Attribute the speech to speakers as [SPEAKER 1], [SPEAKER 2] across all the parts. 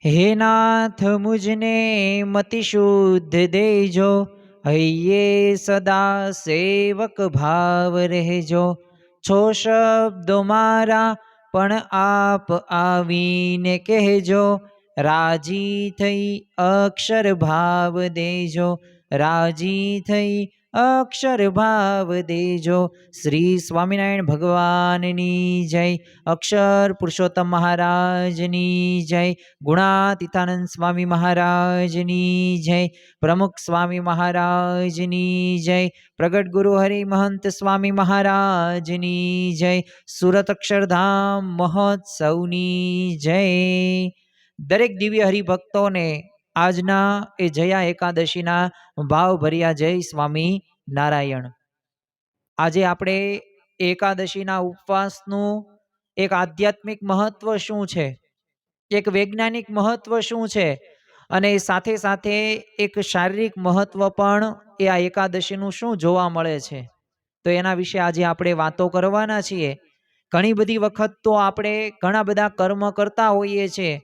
[SPEAKER 1] हे नाथ मुझने मति शुद्ध देजो, हइये सदा सेवक भाव રહેજો। છો શબ્દો મારા પણ આપ આવીને કહેજો, રાજી થઈ અક્ષર ભાવ દેજો, રાજી થઈ અક્ષર ભાવ દેજો। શ્રી સ્વામિનારાયણ ભગવાનની જય। અક્ષર પુરુષોત્તમ મહારાજની જય। ગુણાતીતાનંદ સ્વામી મહારાજની જય। પ્રમુખ સ્વામી મહારાજની જય। પ્રગટ ગુરુ હરિ મહંત સ્વામી મહારાજની જય। સુરત અક્ષરધામ મહોત્સવની જય। દરેક દિવ્ય હરિભક્તોને આજના એ જયા એકાદશીના ભાવભર્યા જય સ્વામી નારાયણ। આજે આપણે એકાદશીના ઉપવાસનું એક આધ્યાત્મિક મહત્વ શું છે, એક વૈજ્ઞાનિક મહત્વ શું છે, અને સાથે સાથે એક શારીરિક મહત્વ પણ એ આ એકાદશીનું શું જોવા મળે છે, તો એના વિશે આજે આપણે વાતો કરવાના છીએ। ઘણી બધી વખત તો આપણે ઘણા બધા કર્મ કરતા હોઈએ છીએ,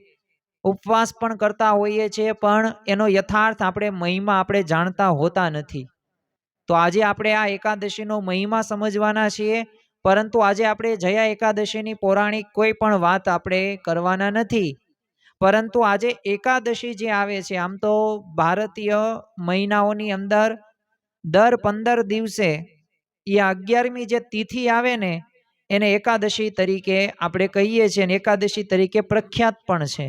[SPEAKER 1] ઉપવાસ પણ કરતા હોઈએ છીએ, પણ એનો યથાર્થ આપણે મહિમા આપણે જાણતા હોતા નથી। તો આજે આપણે આ એકાદશીનો મહિમા સમજવાના છીએ, પરંતુ આજે આપણે જયા એકાદશીની પૌરાણિક કોઈ પણ વાત આપણે કરવાના નથી। પરંતુ આજે એકાદશી જે આવે છે, આમ તો ભારતીય મહિનાઓની અંદર દર 15 દિવસે એ 11મી જે તિથિ આવે ને એને એકાદશી તરીકે આપણે કહીએ છીએ, અને એકાદશી તરીકે પ્રખ્યાત પણ છે।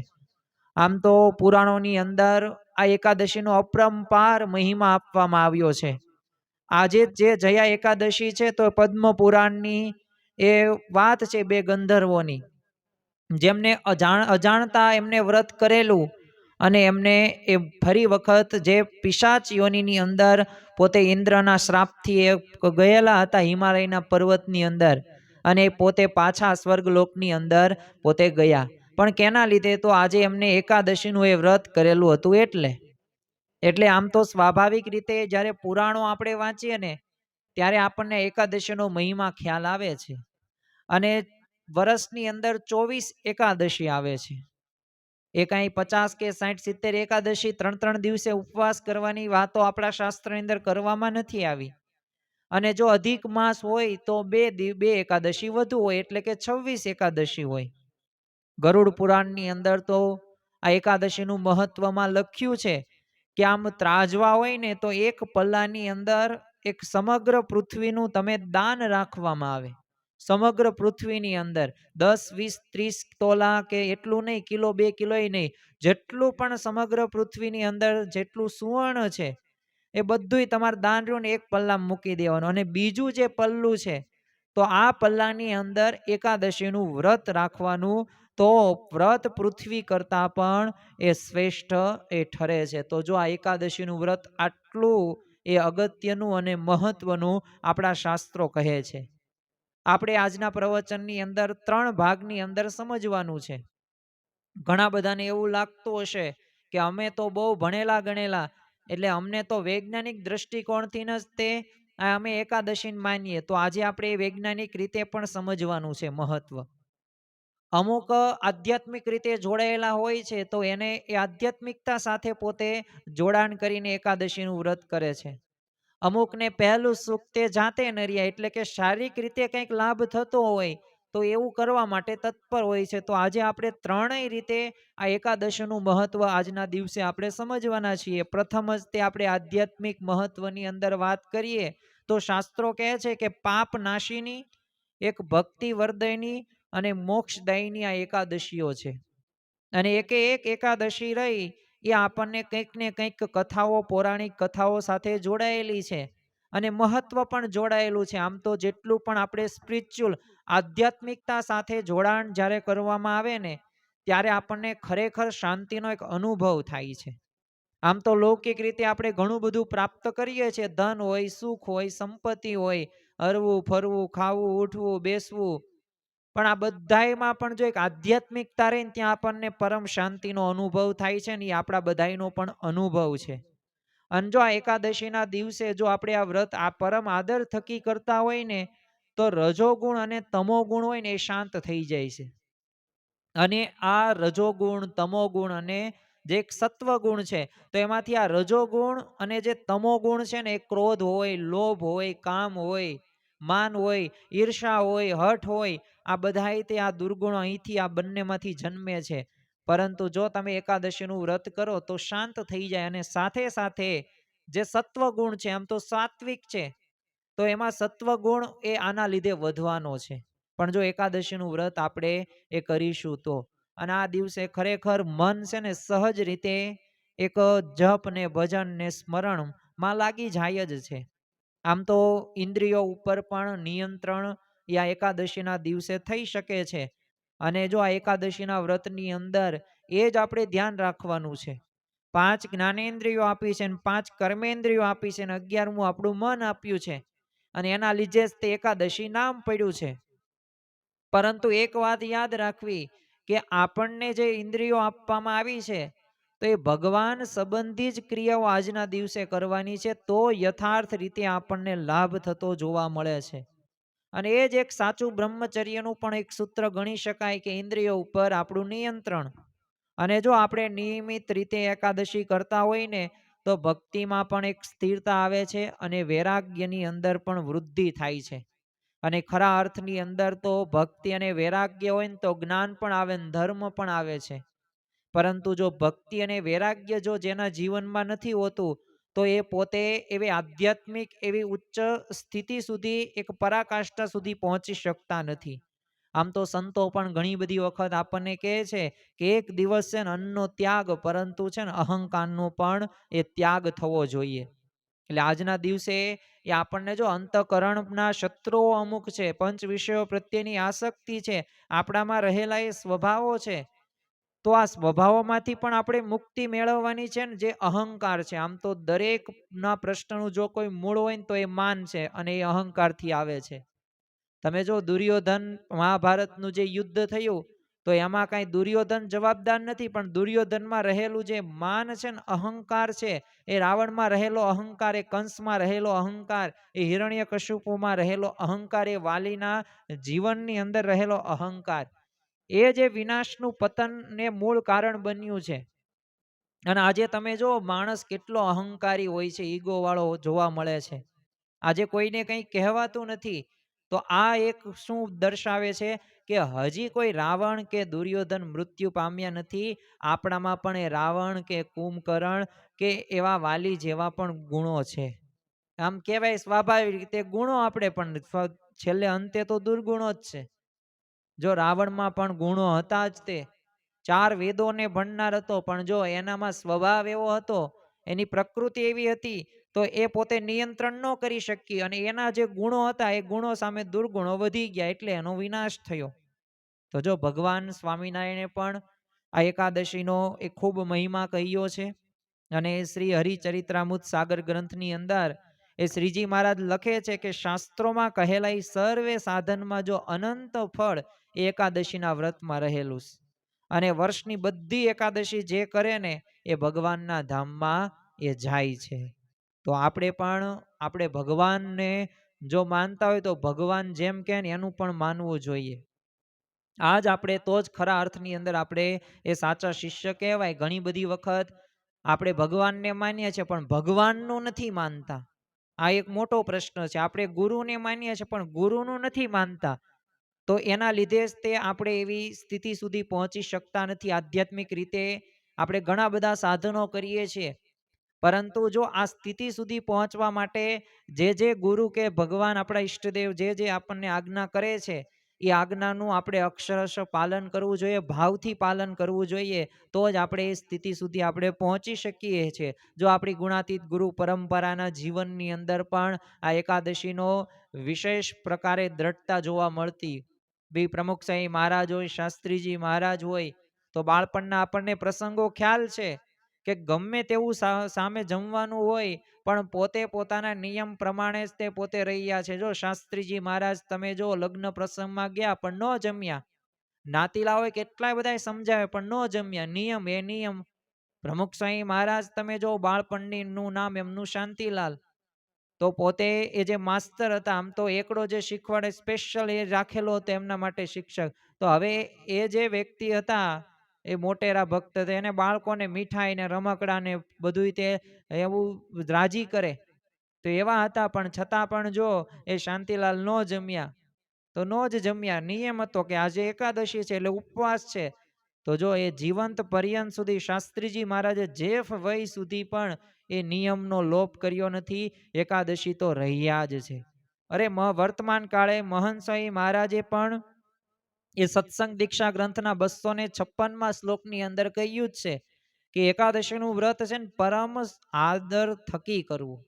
[SPEAKER 1] આમ તો પુરાણોની અંદર આ એકાદશીનો અપરંપાર મહિમા આપવામાં આવ્યો છે। આજે જે જયા એકાદશી છે તો પદ્મ પુરાણની એ વાત છે બે ગંધર્વોની, જેમને અજાણતા એમને વ્રત કરેલું અને એમને એ ફરી વખત જે પિશાચ યોનિની અંદર પોતે ઇન્દ્રના શ્રાપથી એ ગયેલા હતા હિમાલયના પર્વતની અંદર, અને પોતે પાછા સ્વર્ગલોકની અંદર પોતે ગયા, પણ કેના લીધે? તો આજે એમને એકાદશીનું એ વ્રત કરેલું હતું એટલે આમ તો સ્વાભાવિક રીતે જ્યારે પુરાણો આપણે વાંચીએ ને ત્યારે આપણને એકાદશીનો મહિમા ખ્યાલ આવે છે। અને વર્ષની અંદર 24 એકાદશી આવે છે, એ કાંઈ 50 કે 60 70 એકાદશી 3 દિવસે ઉપવાસ કરવાની વાતો આપણા શાસ્ત્રની અંદર કરવામાં નથી આવી। અને જો અધિક માસ હોય તો બે એકાદશી વધુ હોય, એટલે કે 26 એકાદશી હોય। ગરુડ પુરાણની અંદર તો આ એકાદશીનું મહત્વમાં લખ્યું છે કે આમ ત્રાજવા હોય ને તો એક પલ્લાની અંદર એક સમગ્ર પૃથ્વીનું તમે દાન રાખવામાં આવે। સમગ્ર પૃથ્વીની અંદર 10 20 30 તોલા કે એટલું નહીં, કિલો 2 કિલોય નહીં, જેટલું પણ સમગ્ર પૃથ્વીની અંદર જેટલું સુવર્ણ છે એ બધુંય તમારે દાન રહ્યું ને એક પલ્લામાં મૂકી દેવાનું। અને બીજું જે પલ્લું છે તો આ પલ્લાની અંદર એકાદશીનું વ્રત રાખવાનું, તો વ્રત પૃથ્વી કરતાં પણ એ શ્રેષ્ઠ એ ઠરે છે। તો જો આ એકાદશીનું વ્રત આટલું એ અગત્યનું અને મહત્વનું આપણા શાસ્ત્રો કહે છે। આપણે આજના પ્રવચનની અંદર 3 ભાગની અંદર સમજવાનું છે। ઘણા બધાને એવું લાગતું હશે કે અમે તો બહુ ભણેલા ગણેલા, એટલે અમને તો વૈજ્ઞાનિક દ્રષ્ટિકોણથી જ તે અમે એકાદશી માનીએ, તો આજે આપણે વૈજ્ઞાનિક રીતે પણ સમજવાનું છે મહત્વ। અમુક આધ્યાત્મિક રીતે જોડાયેલા હોય છે તો એને એ આધ્યાત્મિકતા સાથે પોતે જોડાણ કરીને એકાદશીનું વ્રત કરે છે। અમુકને પહેલું સુખ તે જાતે નર્યા, એટલે કે શારીરિક રીતે કંઈક લાભ થતો હોય તો એવું કરવા માટે તત્પર હોય છે। તો આજે આપણે ત્રણેય રીતે આ એકાદશીનું મહત્વ આજના દિવસે આપણે સમજવાના છીએ। પ્રથમ જ તે આપણે આધ્યાત્મિક મહત્વની અંદર વાત કરીએ તો શાસ્ત્રો કહે છે કે પાપ નાશીની, એક ભક્તિ વર્ધયની અને મોક્ષદાયીની આ એકાદશીઓ છે। અને એક એકાદશી રહી એ આપણને કંઈક ને કંઈક કથાઓ, પૌરાણિક કથાઓ સાથે જોડાયેલી છે અને મહત્વ પણ જોડાયેલું છે। આમ તો જેટલું પણ આપણે સ્પિરિચ્યુઅલ આધ્યાત્મિકતા સાથે જોડાણ જ્યારે કરવામાં આવે ને ત્યારે આપણને ખરેખર શાંતિનો એક અનુભવ થાય છે। આમ તો લૌકિક રીતે આપણે ઘણું બધું પ્રાપ્ત કરીએ છીએ, ધન હોય, સુખ હોય, સંપત્તિ હોય, હરવું ફરવું, ખાવું ઉઠવું બેસવું, પણ આ બધાયમાં પણ જો એક આધ્યાત્મિકતા રહીને ત્યાં આપણને પરમ શાંતિનો અનુભવ થાય છે ને, એ આપણા બધાયનો પણ અનુભવ છે। અને જો આ એકાદશીના દિવસે જો આપણે આ વ્રત આ પરમ આદર થકી કરતા હોય ને તો રજોગુણ અને તમોગુણ હોય ને એ શાંત થઈ જાય છે। અને આ રજોગુણ, તમોગુણ અને જે એક સત્વગુણ છે, તો એમાંથી આ રજોગુણ અને જે તમોગુણ છે ને, એ ક્રોધ હોય, લોભ હોય, કામ હોય, માન હોય, ઈર્ષા હોય, હઠ હોય, આ બધાય તે આ દુર્ગુણો અહીંથી આ બંનેમાંથી જન્મે છે. પરંતુ જો તમે એકાદશીનું વ્રત કરો તો શાંત થઈ જાય. અને સાથે સાથે જે સત્વગુણ છે, આમ તો સાત્વિક છે, તો એમાં સત્વગુણ એ આના લીધે વધવાનો છે. પણ જો એકાદશીનું વ્રત આપણે એ કરીશું તો, અને આ દિવસે ખરેખર મન છે ને સહજ રીતે એક જપ ને ભજન ને સ્મરણમાં લાગી જાય જ છે. આમ તો ઇન્દ્રિયો ઉપર પણ નિયંત્રણ આ એકાદશીના દિવસે થઈ શકે છે. અને જો આ એકાદશીના વ્રતની અંદર એ જ આપણે ધ્યાન રાખવાનું છે. 5 જ્ઞાનેન્દ્રિયો આપી છે, 5 કર્મેન્દ્રિયો આપી છે, અને 11મું આપણું મન આપ્યું છે. અને એના લીધે જ તે એકાદશી નામ પડ્યું છે. પરંતુ એક વાત યાદ રાખવી કે આપણને જે ઇન્દ્રિયો આપવામાં આવી છે, તો એ ભગવાન સંબંધી જ ક્રિયાઓ આજના દિવસે કરવાની છે, તો યથાર્થ રીતે આપણને લાભ થતો જોવા મળે છે. અને એ જ એક સાચું બ્રહ્મચર્યનું પણ એક સૂત્ર ગણી શકાય કે ઇન્દ્રિયો ઉપર આપણું નિયંત્રણ. અને જો આપણે નિયમિત રીતે એકાદશી કરતા હોય ને, તો ભક્તિમાં પણ એક સ્થિરતા આવે છે અને વૈરાગ્યની અંદર પણ વૃદ્ધિ થાય છે. અને ખરા અર્થની અંદર તો ભક્તિ અને વૈરાગ્ય હોય ને તો જ્ઞાન પણ આવે ને ધર્મ પણ આવે છે. પરંતુ જો ભક્તિ અને વૈરાગ્ય જો જેના જીવનમાં નથી હોતું, તો એ પોતે એવી આધ્યાત્મિક એવી ઉચ્ચ સ્થિતિ સુધી, એક પરાકાષ્ઠા સુધી પહોંચી શકતા નથી. આમ તો સંતો પણ ઘણી બધી વખત આપણને કહે છે કે એક દિવસ છે ને અન્નનો ત્યાગ, પરંતુ છે ને અહંકારનો પણ એ ત્યાગ થવો જોઈએ. એટલે આજના દિવસે એ આપણને જો અંતઃકરણના શત્રુઓ અમુક છે, પંચ વિષયો પ્રત્યેની આસક્તિ છે, આપણામાં રહેલા એ સ્વભાવો છે, તો આ સ્વભાવોમાંથી પણ આપણે મુક્તિ મેળવવાની છે ને જે અહંકાર છે. આમ તો દરેકના પ્રશ્નનું જો કોઈ મૂળ હોય ને તો એ માન છે, અને એ અહંકારથી આવે છે. તમે જો દુર્યોધન મહાભારતનું જે યુદ્ધ થયું, તો એમાં કાંઈ દુર્યોધન જવાબદાર નથી, પણ દુર્યોધનમાં રહેલું જે માન છે ને અહંકાર છે, એ રાવણમાં રહેલો અહંકાર, એ કંસમાં રહેલો અહંકાર, એ હિરણ્યકશિપુમાં રહેલો અહંકાર, એ વાલીના જીવનની અંદર રહેલો અહંકાર, એ જે વિનાશનું પતનને મૂળ કારણ બન્યું છે. અને આજે તમે જો માણસ કેટલો અહંકારી હોય છે, ઈગો વાળો જોવા મળે છે. આજે કોઈને કંઈ કહેવાતું નથી. તો આ એક શું દર્શાવે છે કે હજી કોઈ રાવણ કે દુર્યોધન મૃત્યુ પામ્યા નથી. આપણામાં પણ એ રાવણ કે કુંભકર્ણ કે એવા વાલી જેવા પણ ગુણો છે. આમ કહેવાય સ્વાભાવિક રીતે ગુણો આપણે પણ છેલ્લે અંતે તો દુર્ગુણો જ છે. જો રાવણમાં પણ ગુણો હતા જ, તે 4 વેદોને ભણનાર હતો, પણ જો એનામાં સ્વભાવ એવો હતો, એની પ્રકૃતિ એવી હતી, તો એ પોતે નિયંત્રણ ન કરી શકી, અને એના જે ગુણો હતા એ ગુણો સામે દુર્ગુણો વધી ગયા, એટલે એનો વિનાશ થયો. તો જો ભગવાન સ્વામિનારાયણે પણ આ એકાદશીનો એ ખૂબ મહિમા કહ્યો છે. અને શ્રી હરિચરિત્રામૃત સાગર ગ્રંથની અંદર એ શ્રીજી મહારાજ લખે છે કે શાસ્ત્રોમાં કહેલા સર્વે સાધનમાં જો અનંત ફળ એ એકાદશીના વ્રતમાં રહેલું છે. અને વર્ષની બધી એકાદશી જે કરે ને એ ભગવાનના ધામમાં એ જાય છે. તો આપણે ભગવાનને જો માનતા હોય તો ભગવાન જેમ કે એનું પણ માનવું જોઈએ. આજ આપણે તો જ ખરા અર્થની અંદર આપણે એ સાચા શિષ્ય કહેવાય. ઘણી બધી વખત આપણે ભગવાનને માનીએ છીએ પણ ભગવાનનું નથી માનતા. આ એક મોટો પ્રશ્ન છે. આપણે ગુરુને માનીએ છીએ પણ ગુરુનું નથી માનતા. તો એના લીધે જ તે આપણે એવી સ્થિતિ સુધી પહોંચી શકતા નથી. આધ્યાત્મિક રીતે આપણે ઘણા બધા સાધનો કરીએ છીએ, પરંતુ જો આ સ્થિતિ સુધી પહોંચવા માટે જે ગુરુ કે ભગવાન આપણા ઈષ્ટદેવ જે આપણને આજ્ઞા કરે છે, એ આજ્ઞાનું આપણે અક્ષરશ પાલન કરવું જોઈએ, ભાવથી પાલન કરવું જોઈએ, તો જ આપણે એ સ્થિતિ સુધી આપણે પહોંચી શકીએ છીએ. જો આપણી ગુણાતીત ગુરુ પરંપરાના જીવનની અંદર પણ આ એકાદશીનો વિશેષ પ્રકારે દ્રઢતા જોવા મળતી. બી પ્રમુખ સાંઈ મહારાજ હોય, શાસ્ત્રીજી મહારાજ હોય, તો બાળપણના આપણને પ્રસંગો ખ્યાલ છે કે ગમે તેવું સામે જમવાનું હોય, પણ પોતે પોતાના નિયમ પ્રમાણે જ તે પોતે રહ્યા છે. જો શાસ્ત્રીજી મહારાજ તમે જો લગ્ન પ્રસંગમાં ગયા પણ ન જમ્યા, નાતીલા હોય કેટલાય બધા સમજાવે પણ ન જમ્યા, નિયમ એ નિયમ. પ્રમુખ સ્વામી મહારાજ તમે જો બાળપણની નું નામ એમનું શાંતિલાલ, તો પોતે એ જે માસ્તર હતા, આમ તો એકડો જે શીખવાડે સ્પેશિયલ એ રાખેલો હતો એમના માટે શિક્ષક. તો હવે એ જે વ્યક્તિ હતા એ મોટેરા ભક્ત હતા, એને બાળકોને મીઠાઈ ને રમકડા ને બધું તે એવું રાજી કરે. તો એવા હતા, પણ છતાં પણ જો એ શાંતિલાલ નો જમ્યા તો નો જ જમ્યા. નિયમ હતો કે આજે એકાદશી છે એટલે ઉપવાસ છે. તો જો એ જીવંત પર્યંત સુધી શાસ્ત્રીજી મહારાજે જેફ વય સુધી પણ એ નિયમનો લોપ કર્યો નથી. એકાદશી તો રહ્યા જ છે. અરે વર્તમાન કાળે મહંત સ્વામી મહારાજે પણ એ સત્સંગ દીક્ષા ગ્રંથના 256માં શ્લોકની અંદર કહ્યું જ છે કે એકાદશીનું વ્રત છે ને પરમ આદર થકી કરવું,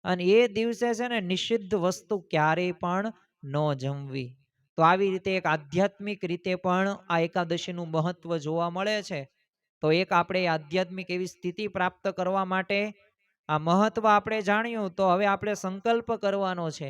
[SPEAKER 1] અને એ દિવસે છે ને નિષિદ્ધ વસ્તુ ક્યારેય પણ ન જમવી. તો આવી રીતે એક આધ્યાત્મિક રીતે પણ આ એકાદશીનું મહત્વ જોવા મળે છે. તો એક આપણે આધ્યાત્મિક એવી સ્થિતિ પ્રાપ્ત કરવા માટે આ મહત્વ આપણે જાણ્યું, તો હવે આપણે સંકલ્પ કરવાનો છે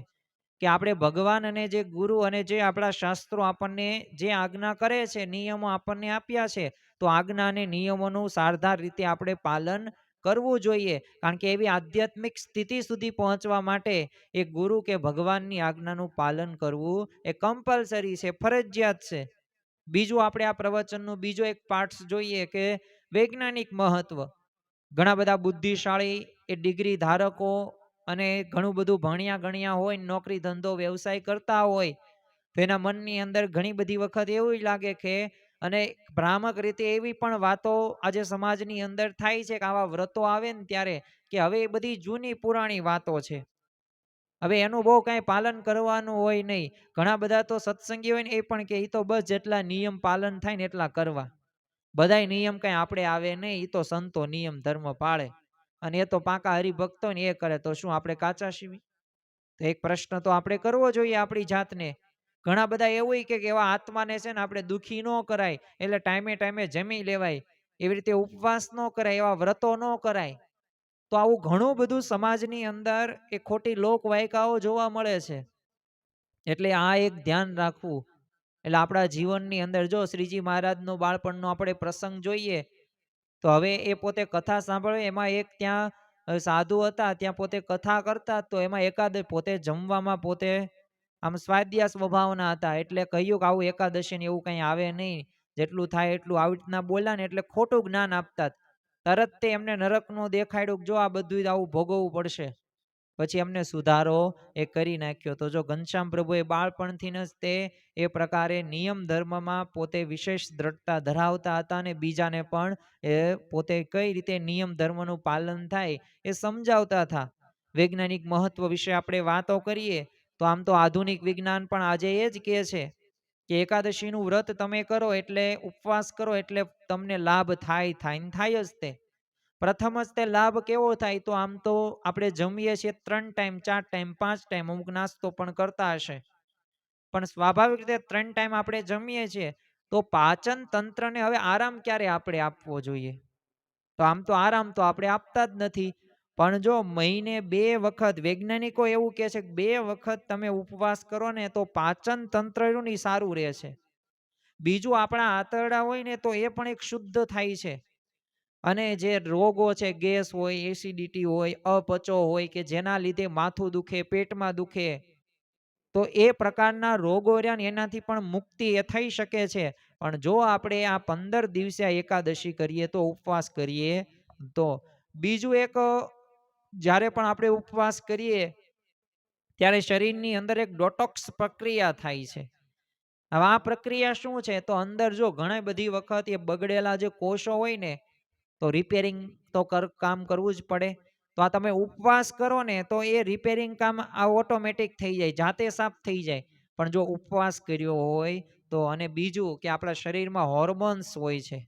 [SPEAKER 1] કે આપણે ભગવાન અને જે ગુરુ અને જે આપણા શાસ્ત્રો આપણને જે આજ્ઞા કરે છે, નિયમો આપણને આપ્યા છે, તો આજ્ઞા અને નિયમોનું સારધાર રીતે આપણે પાલન કરવું જોઈએ. કારણ કે એવી આધ્યાત્મિક સ્થિતિ સુધી પહોંચવા માટે એ ગુરુ કે ભગવાનની આજ્ઞાનું પાલન કરવું એ કમ્પલસરી છે, ફરજિયાત છે. બીજું આપણે આ પ્રવચનનું બીજો એક પાર્ટ જોઈએ કે વૈજ્ઞાનિક મહત્વ. ઘણા બધા બુદ્ધિશાળી એ ડિગ્રી ધારકો અને ઘણું બધું ભણ્યા ગણ્યા હોય, નોકરી ધંધો વ્યવસાય કરતા હોય, તો એના મનની અંદર ઘણી બધી વખત એવું લાગે કે, અને ભ્રામક રીતે એવી પણ વાતો આજે સમાજની અંદર થાય છે કે આવા વ્રતો આવે ને ત્યારે કે હવે એ બધી જૂની પુરાણી વાતો છે, હવે એનું બહુ કાંઈ પાલન કરવાનું હોય નહીં. ઘણા બધા તો સત્સંગી હોય ને એ પણ કે એ તો બસ જેટલા નિયમ પાલન થાય ને એટલા કરવા, બધાય નિયમ કઈ આપણે આવે નહીં, એ તો સંતો નિયમ ધર્મ પાળે અને એ તો પાકા હરિભક્તો ને એ કરે, તો શું આપણે કાચા છીએ? તો એક પ્રશ્ન તો આપણે કરવો જોઈએ આપણી જાતને. ઘણા બધા એવું કે એવા આત્માને છે ને આપણે દુખી ન કરાય એટલે ટાઈમે ટાઈમે જમી લેવાય, એવી રીતે ઉપવાસ ન કરાય, એવા વ્રતો ન કરાય. તો આવું ઘણું બધું સમાજની અંદર એ ખોટી લોકવાયકાઓ જોવા મળે છે. એટલે આ એક ધ્યાન રાખવું. એટલે આપણા જીવનની અંદર જો શ્રીજી મહારાજનો બાળપણનો આપણે પ્રસંગ જોઈએ, તો હવે એ પોતે કથા સાંભળે, એમાં એક ત્યાં સાધુ હતા, ત્યાં પોતે કથા કરતા, તો એમાં એકાદ પોતે જમવામાં પોતે આમ સ્વાધ્યા સ્વભાવના હતા, એટલે કહ્યું કે આવું એકાદશી ને એવું કંઈ આવે નહીં, જેટલું થાય એટલું આવી રીતના બોલ્યા ને એટલે ખોટું જ્ઞાન આપતા. તરત તે એમને નરકનું દેખાડ્યું, જો આ બધું આવું ભોગવવું પડશે. પછી એમને સુધારો એ કરી નાખ્યો. તો જો ઘનશ્યામ પ્રભુએ બાળપણથી જ તે એ પ્રકારે નિયમ ધર્મમાં પોતે વિશેષ દ્રઢતા ધરાવતા હતા, અને બીજાને પણ એ પોતે કઈ રીતે નિયમ ધર્મનું પાલન થાય એ સમજાવતા હતા. વૈજ્ઞાનિક મહત્વ વિશે આપણે વાતો કરીએ તો આમ તો આધુનિક વિજ્ઞાન પણ આજે એ જ કહે છે કે એકાદશીનું વ્રત તમે કરો એટલે ઉપવાસ કરો એટલે તમને લાભ થાય જ તે. પ્રથમ જ તે લાભ કેવો થાય, તો આમ તો આપણે જમીએ છીએ 3 ટાઈમ 4 ટાઈમ 5 ટાઈમ, અમુક નાસ્તો પણ કરતા હશે, પણ સ્વાભાવિક રીતે 3 ટાઈમ આપણે જમીએ છીએ, તો પાચન તંત્રને હવે આરામ ક્યારે આપણે આપવો જોઈએ? તો આમ તો આરામ તો આપણે આપતા જ નથી. પણ જો મહિને 2 વખત, વૈજ્ઞાનિકો એવું કહે છે કે 2 વખત તમે ઉપવાસ કરો ને તો પાચન તંત્ર સારું રહે છે. બીજું આપણા આંતરડા હોય ને તો એ પણ એક શુદ્ધ થાય છે. અને જે રોગો છે, ગેસ હોય, એસિડિટી હોય, અપચો હોય, કે જેના લીધે માથું દુખે, પેટમાં દુખે, તો એ પ્રકારના રોગો રહ્યા ને એનાથી પણ મુક્તિ એ થઈ શકે છે. પણ જો આપણે આ 15 દિવસે એકાદશી કરીએ તો, ઉપવાસ કરીએ તો. બીજું એક, જ્યારે પણ આપણે ઉપવાસ કરીએ ત્યારે શરીરની અંદર એક ડોટોક્સ પ્રક્રિયા થાય છે. હવે આ પ્રક્રિયા શું છે, તો અંદર જો ઘણી બધી વખત એ બગડેલા જે કોષો હોય ને, તો રિપેરિંગ તો કામ કરવું જ પડે. તો આ તમે ઉપવાસ કરો ને તો એ રિપેરિંગ કામ આ ઓટોમેટિક થઈ જાય, જાતે સાફ થઈ જાય. પણ જો ઉપવાસ કર્યો હોય તો, અને બીજું કે આપણા શરીરમાં હોર્મોન્સ હોય છે,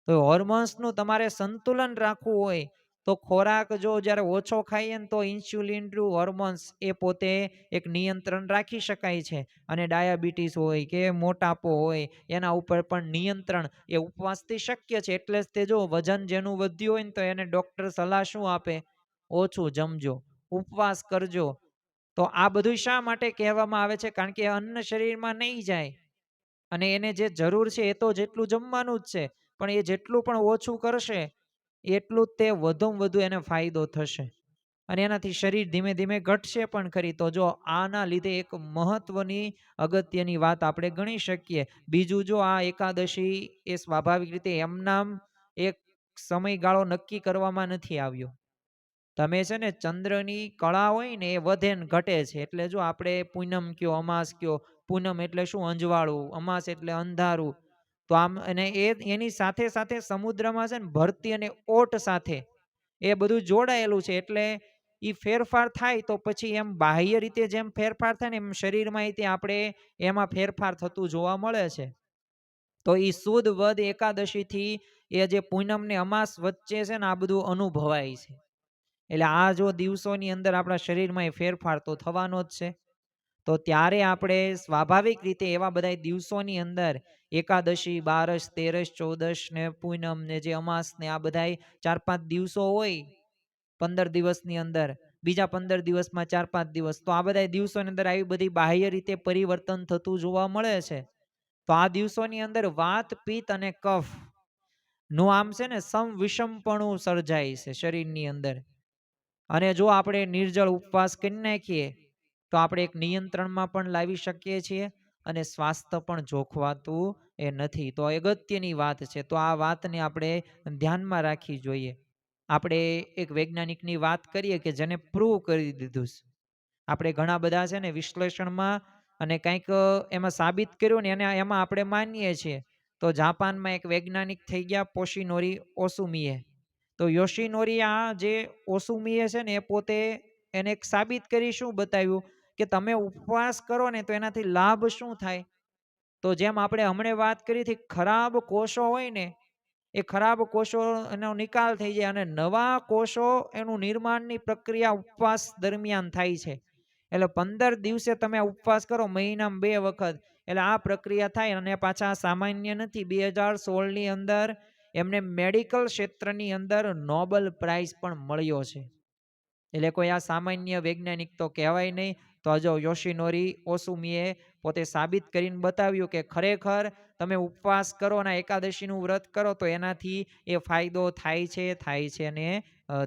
[SPEAKER 1] તો હોર્મોન્સનું તમારે સંતુલન રાખવું હોય તો ખોરાક જો જ્યારે ઓછો ખાઈએ ને તો ઇન્સ્યુલિન હોર્મોન્સ એ પોતે એક નિયંત્રણ રાખી શકાય છે. અને ડાયાબિટીસ હોય કે મોટાપો હોય એના ઉપર પણ નિયંત્રણ એ ઉપવાસથી શક્ય છે. એટલે જ તે જો વજન જેનું વધ્યું હોય ને તો એને ડૉક્ટર સલાહ શું આપે? ઓછું જમજો, ઉપવાસ કરજો. તો આ બધું શા માટે કહેવામાં આવે છે? કારણ કે અન્ન શરીરમાં નહીં જાય, અને એને જે જરૂર છે એ તો જેટલું જમવાનું જ છે, પણ એ જેટલું પણ ઓછું કરશે એટલું જ તે વધુમાં વધુ એને ફાયદો થશે. અને એનાથી શરીર ધીમે ધીમે ઘટશે પણ ખરી. તો જો આના લીધે એક મહત્વની અગત્યની વાત આપણે ગણી શકીએ. બીજું, જો આ એકાદશી એ સ્વાભાવિક રીતે એમનામ એક સમયગાળો નક્કી કરવામાં નથી આવ્યો. તમે છે ને ચંદ્રની કળા હોય ને એ વધે ને ઘટે છે. એટલે જો આપણે પૂનમ કયો, અમાસ કયો, પૂનમ એટલે શું? અંજવાળું. અમાસ એટલે અંધારું. તો આમ, અને એની સાથે સાથે સમુદ્રમાં છે ને ભરતી અને ઓટ સાથે એ બધું જોડાયેલું છે. એટલે એ ફેરફાર થાય તો પછી એમ બાહ્ય રીતે જેમ ફેરફાર થાય ને એમ શરીરમાં આપણે એમાં ફેરફાર થતું જોવા મળે છે. તો એ સુદ વદ એકાદશીથી એ જે પૂનમ ને અમાસ વચ્ચે છે ને આ બધું અનુભવાય છે. એટલે આ જો દિવસોની અંદર આપણા શરીરમાં એ ફેરફાર તો થવાનો જ છે. તો ત્યારે આપણે સ્વાભાવિક રીતે એવા બધા દિવસોની અંદર એકાદશી, બારસ, તેરસ, ચૌદશ ને પૂનમ ને જે અમાસ ને આ બધા 4-5 દિવસો હોય 15 દિવસની અંદર, બીજા 15 દિવસમાં 4-5 દિવસ, તો આ બધા દિવસોની અંદર આવી બધી બાહ્ય રીતે પરિવર્તન થતું જોવા મળે છે. તો આ દિવસોની અંદર વાત, પિત્ત અને કફ નું આમ છે ને સમ વિષમપણું સર્જાય છે શરીરની અંદર. અને જો આપણે નિર્જળ ઉપવાસ કરી નાખીએ તો આપણે એક નિયંત્રણમાં પણ લાવી શકીએ છીએ અને સ્વાસ્થ્ય પણ જોખવાતું એ નથી. તો અગત્યની વાત છે. તો આ વાતને આપણે ધ્યાનમાં રાખવી જોઈએ. આપણે એક વૈજ્ઞાનિકની વાત કરીએ કે જેને પ્રૂવ કરી દીધું છે. આપણે ઘણા બધા છે ને વિશ્લેષણમાં અને કંઈક એમાં સાબિત કર્યું ને એમાં આપણે માનીએ છીએ. તો જાપાનમાં એક વૈજ્ઞાનિક થઈ ગયા યોશિનોરી ઓસુમીએ. તો યોશિનોરી આ જે ઓસુમીએ છે ને એ પોતે એને એક સાબિત કરી શું બતાવ્યું કે તમે ઉપવાસ કરો ને તો એનાથી લાભ શું થાય. તો જેમ આપણે હમણાં વાત કરી હતી, ખરાબ કોષો હોય ને એ ખરાબ કોષો એનો નિકાલ થઈ જાય અને નવા કોષો એનું નિર્માણની પ્રક્રિયા ઉપવાસ દરમિયાન થાય છે. એટલે 15 દિવસે તમે ઉપવાસ કરો, મહિનામાં 2 વખત, એટલે આ પ્રક્રિયા થાય. અને પાછા સામાન્ય નથી. 2016ની અંદર એમને મેડિકલ ક્ષેત્રની અંદર નોબેલ પ્રાઇઝ પણ મળ્યો છે. એટલે કોઈ આ સામાન્ય વૈજ્ઞાનિક તો કહેવાય નહીં. તો જો યોશિનોરી ઓસુમીએ પોતે સાબિત કરીને બતાવ્યું કે ખરેખર તમે ઉપવાસ કરો અને એકાદશીનું વ્રત કરો તો એનાથી એ ફાયદો થાય છે, થાય છે અને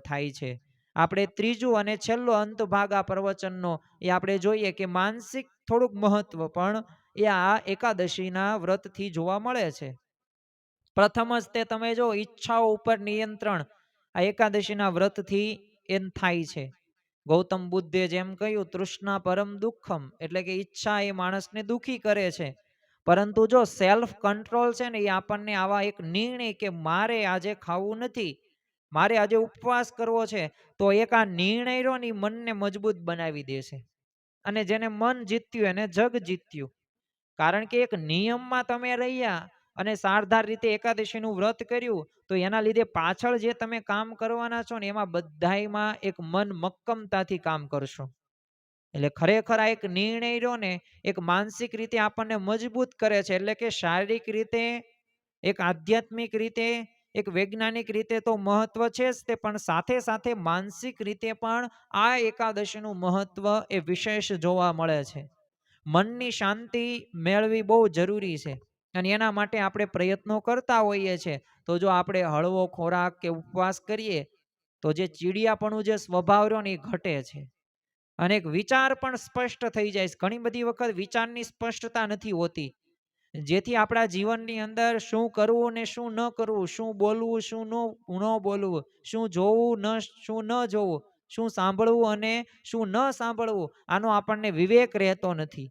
[SPEAKER 1] થાય છે. આપણે ત્રીજું અને છેલ્લો અંત ભાગ આ પ્રવચનનો એ આપણે જોઈએ કે માનસિક થોડુંક મહત્વ પણ એ આ એકાદશીના વ્રતથી જોવા મળે છે. પ્રથમ જ તે તમે જો ઈચ્છાઓ ઉપર નિયંત્રણ આ એકાદશીના વ્રતથી એમ થાય છે. ગૌતમ બુદ્ધે જેમ કહ્યું, તૃષ્ણા પરમ દુઃખમ, એટલે કે ઈચ્છા એ માણસને દુઃખી કરે છે. પરંતુ જો સેલ્ફ કંટ્રોલ છે ને એ આપણને આવા એક નિર્ણય કે મારે આજે ખાવું નથી, મારે આજે ઉપવાસ કરવો છે, તો એક આ નિર્ણય રહ્યો ને મનને મજબૂત બનાવી દે છે. અને જેને મન જીત્યું એને જગ જીત્યું. કારણ કે એક નિયમમાં તમે રહ્યા અને સારધાર રીતે એકાદશીનું વ્રત કર્યું તો એના લીધે પાછળ જે તમે કામ કરવાના છો ને એમાં બધાયમાં એક મન મક્કમતાથી કામ કરશો. એટલે ખરેખર આ એક નિર્ણય રહ્યો ને એક માનસિક રીતે આપણને મજબૂત કરે છે. એટલે કે શારીરિક રીતે, એક આધ્યાત્મિક રીતે, એક વૈજ્ઞાનિક રીતે તો મહત્વ છે જ તે, પણ સાથે સાથે માનસિક રીતે પણ આ એકાદશીનું મહત્વ એ વિશેષ જોવા મળે છે. મનની શાંતિ મેળવી બહુ જરૂરી છે અને એના માટે આપણે પ્રયત્નો કરતા હોઈએ છીએ. તો જો આપણે હળવો ખોરાક કે ઉપવાસ કરીએ તો જે ચીડિયાપણું જે સ્વભાવ રહ્યો ને એ ઘટે છે અને એક વિચાર પણ સ્પષ્ટ થઈ જાય છે. ઘણી બધી વખત વિચારની સ્પષ્ટતા નથી હોતી, જેથી આપણા જીવનની અંદર શું કરવું ને શું ન કરવું, શું બોલવું શું ન બોલવું, શું જોવું શું ન જોવું, શું સાંભળવું અને શું ન સાંભળવું, આનો આપણને વિવેક રહેતો નથી.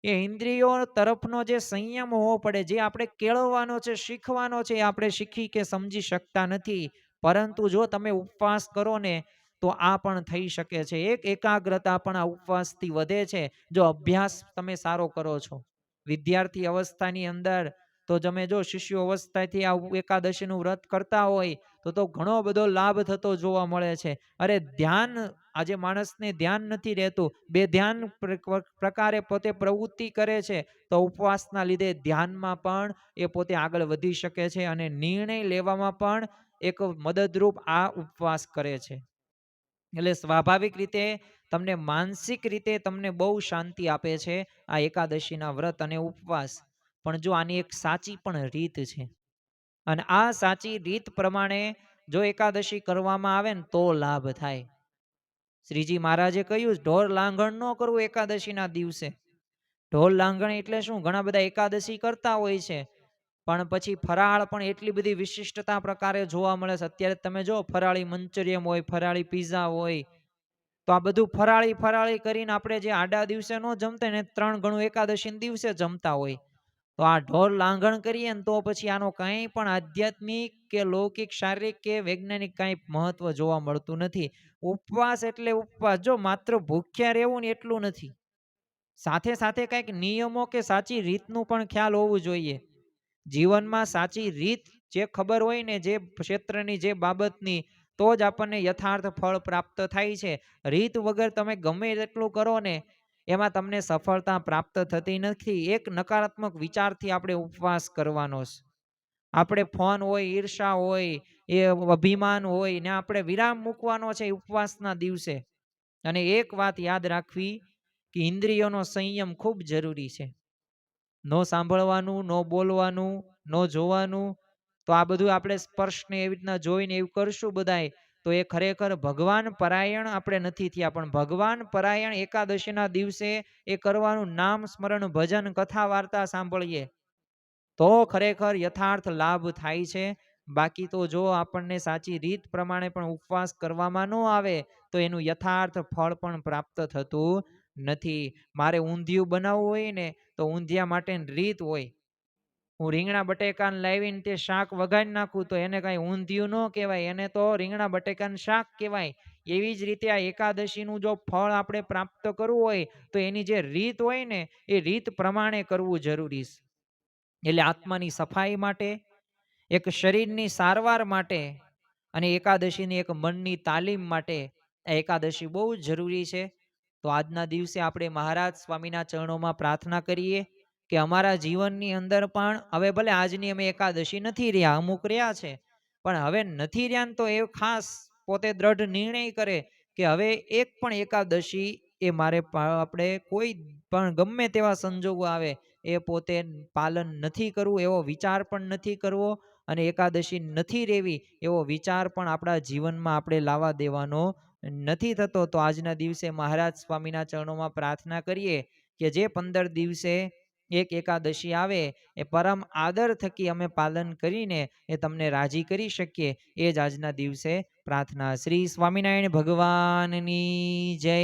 [SPEAKER 1] એ ઇન્દ્રિયો તરફનો જે સંયમ હોવો પડે, જે આપણે કેળવવાનો છે, શીખવાનો છે, એ આપણે શીખી કે સમજી શકતા નથી. પરંતુ જો તમે ઉપવાસ કરો ને તો આ પણ થઈ શકે છે. એક એકાગ્રતા પણ આ ઉપવાસથી વધે છે. જો અભ્યાસ તમે સારો કરો છો, વિદ્યાર્થી અવસ્થાની અંદર તો તમે જો શિષ્યો અવસ્થાથી આ એકાદશીનું વ્રત કરતા હોય તો ઘણો બધો લાભ થતો જોવા મળે છે. અરે ધ્યાન, આજે માણસને ધ્યાન નથી રહેતું, બે ધ્યાન પ્રકારે પોતે પ્રવૃત્તિ કરે છે, તો ઉપવાસના લીધે ધ્યાનમાં પણ એ પોતે આગળ વધી શકે છે અને નિર્ણય લેવામાં પણ એક મદદરૂપ આ ઉપવાસ કરે છે. એટલે સ્વાભાવિક રીતે તમને માનસિક રીતે તમને બહુ શાંતિ આપે છે આ એકાદશીના વ્રત અને ઉપવાસ. પણ જો આની એક સાચી પણ રીત છે અને આ સાચી રીત પ્રમાણે જો એકાદશી કરવામાં આવે ને તો લાભ થાય. શ્રીજી મહારાજે કહ્યું ઢોર લાંઘણ ન કરવું એકાદશીના દિવસે. ઢોર લાંઘણ એટલે શું? ઘણા બધા એકાદશી કરતા હોય છે, પણ પછી ફરાળ પણ એટલી બધી વિશિષ્ટતા પ્રકારે જોવા મળે છે. અત્યારે તમે જો ફરાળી મંચુરિયમ હોય, ફરાળી પીઝા હોય, તો આ બધું ફરાળી ફરાળી કરીને આપણે જે આડા દિવસે ન જમતા ને 3 ગણું એકાદશી દિવસે જમતા હોય. તો આ ઢોર લાંઘણ કરીએ ને તો પછી આનો કંઈ પણ આધ્યાત્મિક કે લૌકિક શારીરિક કે વૈજ્ઞાનિક કાંઈ મહત્વ જોવા મળતું નથી. ઉપવાસ એટલે ઉપવાસ, જો માત્ર ભૂખ્યા રહેવું ને એટલું નથી, સાથે સાથે કંઈક નિયમો કે સાચી રીતનું પણ ખ્યાલ હોવું જોઈએ. જીવનમાં સાચી રીત જે ખબર હોય ને, જે ક્ષેત્રની જે બાબતની, તો જ આપણને યથાર્થ ફળ પ્રાપ્ત થાય છે. રીત વગર તમે ગમે તેટલું કરો ને એમાં તમને સફળતા પ્રાપ્ત થતી નથી. એક નકારાત્મક વિચારથી આપણે ઉપવાસ કરવાનો છે. આપણે ફોન હોય, ઈર્ષા હોય, એ અભિમાન હોય ને આપણે વિરામ મૂકવાનો છે ઉપવાસના દિવસે. અને એક વાત યાદ રાખવી કે ઇન્દ્રિયોનો સંયમ ખૂબ જરૂરી છે. ન સાંભળવાનું, ન બોલવાનું, ન જોવાનું. તો આ બધું આપણે સ્પર્શને એવી રીતના જોઈને એવું કરશું બધાય, તો એ ખરેખર ભગવાન પરાયણ આપણે નથી થયા. પણ ભગવાન પરાયણ એકાદશીના દિવસે એ કરવાનું નામ સ્મરણ ભજન કથા વાર્તા સાંભળીએ તો ખરેખર યથાર્થ લાભ થાય છે. બાકી તો જો આપણને સાચી રીત પ્રમાણે પણ ઉપવાસ કરવામાં ન આવે તો એનું યથાર્થ ફળ પણ પ્રાપ્ત થતું નથી. મારે ઊંધિયું બનાવવું હોય ને તો ઊંધિયા માટેની રીત હોય. હું રીંગણા બટેકાને લાવીને તે શાક વઘારી નાખું તો એને કાંઈ ઊંધિયું ન કહેવાય, એને તો રીંગણા બટેકાનું શાક કહેવાય. એવી જ રીતે આ એકાદશીનું જો ફળ આપણે પ્રાપ્ત કરવું હોય તો એની જે રીત હોય ને એ રીત પ્રમાણે કરવું જરૂરી છે. એટલે આત્માની સફાઈ માટે, એક શરીરની સારવાર માટે અને એકાદશીની એક મનની તાલીમ માટે આ એકાદશી બહુ જ જરૂરી છે. તો આજના દિવસે આપણે મહારાજ સ્વામીના ચરણોમાં પ્રાર્થના કરીએ કે અમારા જીવનની અંદર પણ હવે ભલે આજની અમે એકાદશી નથી રહ્યા, અમુક રહ્યા છે, પણ હવે નથી રહ્યા ને તો એ ખાસ પોતે દ્રઢ નિર્ણય કરે કે હવે એક પણ એકાદશી એ મારે આપણે કોઈ પણ ગમે તેવા સંજોગો આવે એ પોતે પાલન નથી કરવું, એવો વિચાર પણ નથી કરવો, અને એકાદશી નથી રહેવી એવો વિચાર પણ આપણા જીવનમાં આપણે લાવવા દેવાનો નથી થતો. તો આજના દિવસે મહારાજ સ્વામીના ચરણોમાં પ્રાર્થના કરીએ કે જે 15 દિવસે એક એકાદશી આવે એ પરમ આદર થકી અમે પાલન કરીને એ તમને રાજી કરી શકીએ, એ જ આજના દિવસે પ્રાર્થના. શ્રી સ્વામિનારાયણ ભગવાનની જય.